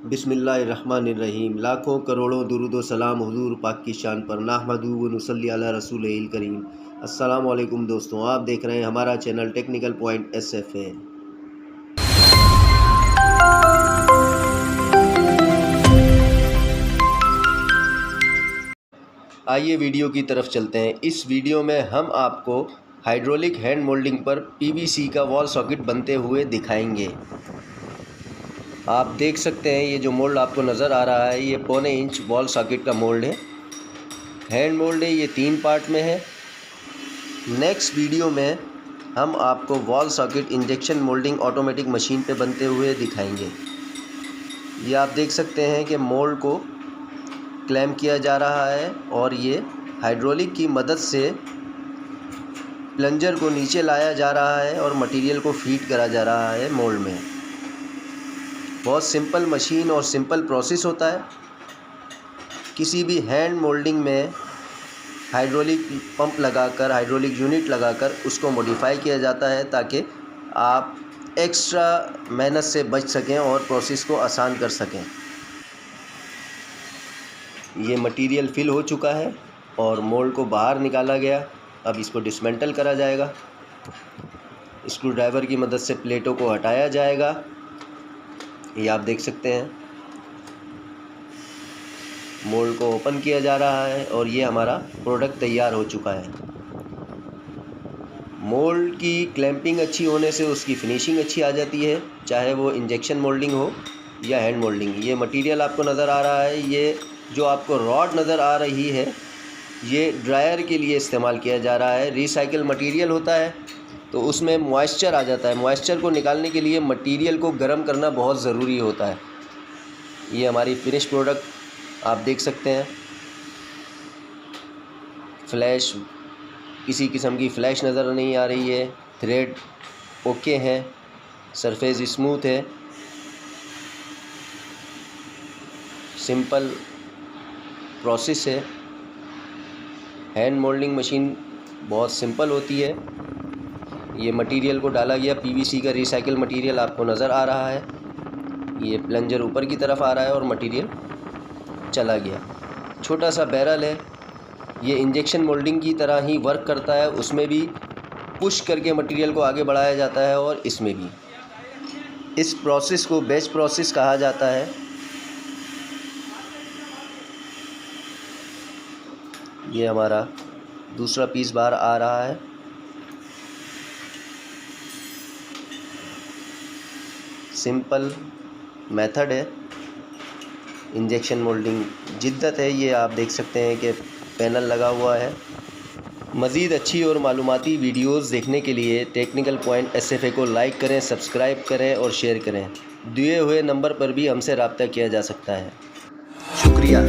बिस्मिल्लाहिर्रहमानिर्रहीम। लाखों करोड़ों दुरूद सलाम हुजूर पाक की शान पर। नहमदुहु व नुसल्ली अला रसूलिल करीम। अस्सलामु अलैकुम दोस्तों, आप देख रहे हैं हमारा चैनल टेक्निकल पॉइंट SFA। आइए वीडियो की तरफ चलते हैं। इस वीडियो में हम आपको हाइड्रोलिक हैंड मोल्डिंग पर PVC का वॉल सॉकेट बनते हुए दिखाएंगे। आप देख सकते हैं ये जो मोल्ड आपको नज़र आ रहा है, ये 1.25 इंच वॉल सॉकेट का मोल्ड है। हैंड मोल्ड है, ये 3 पार्ट में है। नेक्स्ट वीडियो में हम आपको wall socket injection moulding automatic machine पे बनते हुए दिखाएंगे। ये आप देख सकते हैं कि मोल्ड को क्लैम्प किया जा रहा है और ये हाइड्रोलिक की मदद से प्लंजर को नीचे लाया जा रहा है और मटेरियल को फीड करा जा रहा है मोल्ड में। बहुत सिंपल मशीन और सिंपल प्रोसेस होता है। किसी भी हैंड मोल्डिंग में हाइड्रोलिक पंप लगाकर, हाइड्रोलिक यूनिट लगाकर उसको मॉडिफाई किया जाता है ताकि आप एक्स्ट्रा मेहनत से बच सकें और प्रोसेस को आसान कर सकें। ये मटेरियल फिल हो चुका है और मोल्ड को बाहर निकाला गया। अब इसको डिसमेंटल करा जाएगा। स्क्रू ड्राइवर की मदद से प्लेटों को हटाया जाएगा। ये आप देख सकते हैं मोल्ड को ओपन किया जा रहा है और ये हमारा प्रोडक्ट तैयार हो चुका है। मोल्ड की क्लैंपिंग अच्छी होने से उसकी फिनिशिंग अच्छी आ जाती है, चाहे वो इंजेक्शन मोल्डिंग हो या हैंड मोल्डिंग। ये मटेरियल आपको नज़र आ रहा है, ये जो आपको रॉड नज़र आ रही है, ये ड्रायर के लिए इस्तेमाल किया जा रहा है। रिसाइकिल मटेरियल होता है तो उसमें मॉइस्चर आ जाता है। मॉइस्चर को निकालने के लिए मटेरियल को गर्म करना बहुत ज़रूरी होता है। ये हमारी फिनिश प्रोडक्ट आप देख सकते हैं। फ्लैश, किसी किस्म की फ्लैश नज़र नहीं आ रही है। थ्रेड ओके हैं, सरफेस स्मूथ है। सिंपल प्रोसेस है। हैंड मोल्डिंग मशीन बहुत सिंपल होती है। ये मटेरियल को डाला गया, PVC का रिसाइकिल मटेरियल आपको नज़र आ रहा है। ये प्लंजर ऊपर की तरफ आ रहा है और मटेरियल चला गया। छोटा सा बैरल है, ये इंजेक्शन मोल्डिंग की तरह ही वर्क करता है। उसमें भी पुश करके मटेरियल को आगे बढ़ाया जाता है और इसमें भी। इस प्रोसेस को बैच प्रोसेस कहा जाता है। ये हमारा दूसरा पीस बाहर आ रहा है। सिंपल मेथड है इंजेक्शन मोल्डिंग, जिद्दत है। ये आप देख सकते हैं कि पैनल लगा हुआ है। मज़ीद अच्छी और मालूमाती वीडियोस देखने के लिए टेक्निकल पॉइंट SFA को लाइक करें, सब्सक्राइब करें और शेयर करें। दिए हुए नंबर पर भी हमसे रब्ता किया जा सकता है। शुक्रिया।